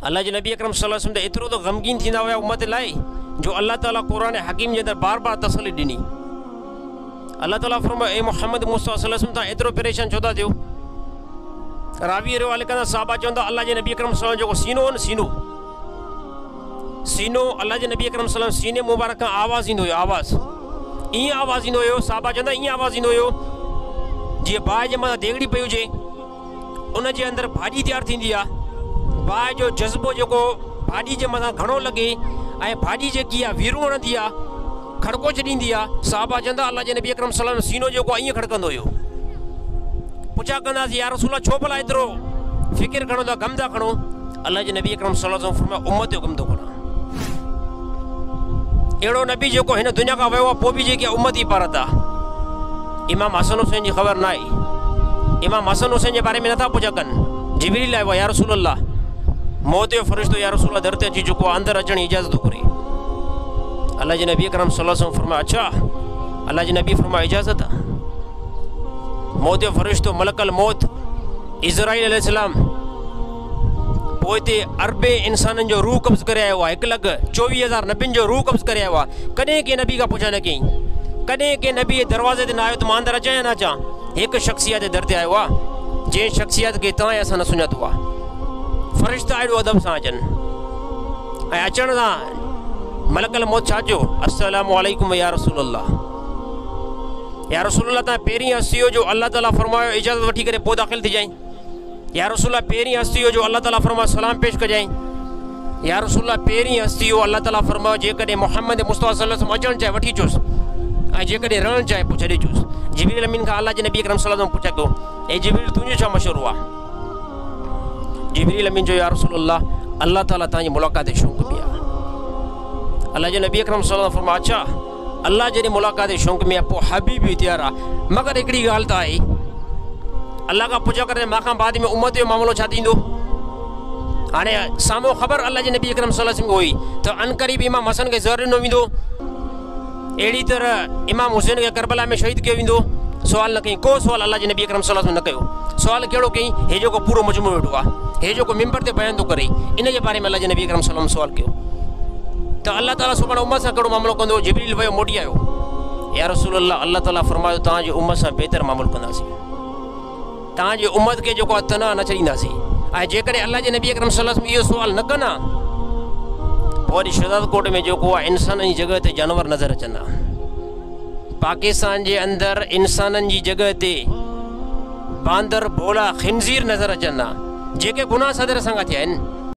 अल्लाह जे नबी अकरम सल्लल्लाहु अलैहि वसल्लम एतिरो तो गमगीन थींदा हुआ उम्मत लाइ जो अल्लाह ताला कुरान हकीम जे अंदर बार बार तसल्ली ॾिनी। अल्लाह ताला फरमायो ए मोहम्मद मुस्तफ़ा सल्लल्लाहु अलैहि वसल्लम तव्हां एतिरो परेशान छो था थियो। रावी रिवायत कंदा साहबा चवंदा अल्लाह जे नबी अकरम सल्लल्लाहु अलैहि वसल्लम जेको सीनो हो न सीनो अल्लाह जे नबी अकरम सल्लल्लाहु अलैहि वसल्लम सीने मुबारक खां आवाज़ ईंदो हुयो, आवाज़ ईअं आवाज़ ईंदो हुयो। साहबा चवंदा ईअं आवाज़ ईंदो हुयो जीअं बाहि जे मथां देगड़ी पई हुजे, उन जे अंदरि भाॼी तयारु थींदी आहे। बाहि जो जज़्बो जेको भाॼी जे मथां घणो लॻे ऐं भाॼी जेकी आहे वीरू हणंदी आहे, खड़को छॾींदी आहे। साहबा चवंदा अल्लाह जे नबी अकरम सल्लल्लाहु अलैहि वसल्लम सीनो जेको आहे ईअं खड़कंदो हुयो। पुछा कंदासीं या रसूल छो भला एतिरो फ़िकिर खणो था, गम था खणो? अल्लाह जे नबी अकरम सल्लल्लाहु अलैहि वसल्लम फरमायो उम्मत जो गम थो खणा। अहिड़ो नबी जेको हिन दुनिया खां वियो आहे पोइ बि जेकी उम्मत ई पारत आहे। इमाम हसन हुसैन जी ख़बर न आहे। इमाम हसन हुसैन जे बारे में नथा पुछा कनि। जिबरील आयो या रसूल अल्लाह, मौत जो फ़रिश्तो या रसूल दर ते अची चुको आहे, अंदरि अचण जी इजाज़त घुरे। अल्लाह जे नबी अकरम सल्लल्लाहु अलैहि वसल्लम फरमायो अच्छा। अल्लाह जे नबी फरमायो इजाज़त आहे। मौत जो फ़रिश्तो मलकल मौत इज़राइल अलैहिस्सलाम पोइ हिते अरबे इंसाननि जो रूह कब्ज़ करे आयो आहे। 1,24,000 नबियुनि जो रूह कब्ज़ करे आयो आहे। कॾहिं कंहिं नबी खां पुछा न कयईं, कॾहिं कंहिं नबी जे दरवाज़े ते न आयो त मां अंदरि अचां या न अचां। हिकु शख़्सियत जे दर ते आयो आहे जंहिं शख़्सियत खे तव्हां असां न सुञातो आहे। फ़रिश्ता एॾो अदब सां अचनि ऐं अचण सां मलकल मौत छा चयो, अस्सलामु अलैकुम या रसूल अल्लाह। या रसूल अल्लाह तव्हां पहिरीं हस्ती हो जो अल्लाह ताला फरमायो इजाज़त वठी करे पोइ दाख़िल थी जाईं। या रसूल पहिरीं हस्ती हो जो अल्लाह ताला फरमायो सलाम पेश कजाईं। या रसूल पहिरीं हस्ती हो अल्लाह ताला फरमायो जेकॾहिं मोहम्मद मुस्तफ़ा सल्लल्लाहु अलैहि वसल्लम अचणु चाहे वठी अचोसि ऐं जेकॾहिं रहणु चाहे पोइ छॾे अचोसि। जिबरील अमीन खां अल्लाह जे नबी अकरम सल्लल्लाहु अलैहि वसल्लम पुछा कयो ए जिबरील तुंहिंजो छा मशवरो आहे? जिबरील अमीन जो या रसूल अल्लाह ताला तव्हांजी मुलाक़ात जे शौक़ में आहे। अल्लाह जे नबी अकरम सल्लल्लाहु अलैहि वसल्लम फरमायो अच्छा अल्लाह जॾहिं मुलाक़ात जे शौक़ में आहे पोइ हबीब बि तयारु आहे। मगर हिकिड़ी ॻाल्हि त आहे, अल्लाह खां पुछा करे मां बाद में उम्मत जो मामिलो छा थींदो? हाणे साम्हूं ख़बर अल्लाह जे नबी अकरम सल्लल्लाहु अलैहि वसल्लम हुई त अनक़रीब इमाम हसन खे ज़हर ॾिनो वेंदो, अहिड़ी तरह इमाम हुसैन खे करबला में शहीद कयो वेंदो। सुवाल न कई, को सुवाल अल्लाह जे नबी अकरम सल्लल्लाहु अलैहि वसल्लम न कयो। सुवाल कहिड़ो कई? हे जेको पूरो मजमू वेठो आहे, हे जेको मिंबर ते बयान थो करे, इन जे बारे में अल्लाह जे नबी अकरम सल्लल्लाहु अलैहि वसल्लम सुवाल कयो त अल्लाह ताला सुभाणे उम्मत सां कहिड़ो मामिलो कंदो? जिबरील वियो मोटी आयो, या रसूल अल्लाह ताला फरमायो तव्हांजी उम्मत सां बहितर मामिलो कंदासीं, तव्हांजी उम्मत खे जेको आहे तनाह न छॾींदासीं। ऐं जेकॾहिं अल्लाह जे नबी अकरम सल्लल्लाहु अलैहि वसल्लम इहो सुवाल न कनि पोइ वरी शहजाद कोट में जेको आहे इंसाननि जी जॻह ते जानवर नज़र अचंदा। पाकिस्तान जे अंदरि इंसाननि जी जॻह ते बांदर भोला खिंज़ीर नज़र अचंदा जेके गुनाह सदर सां थिया आहिनि।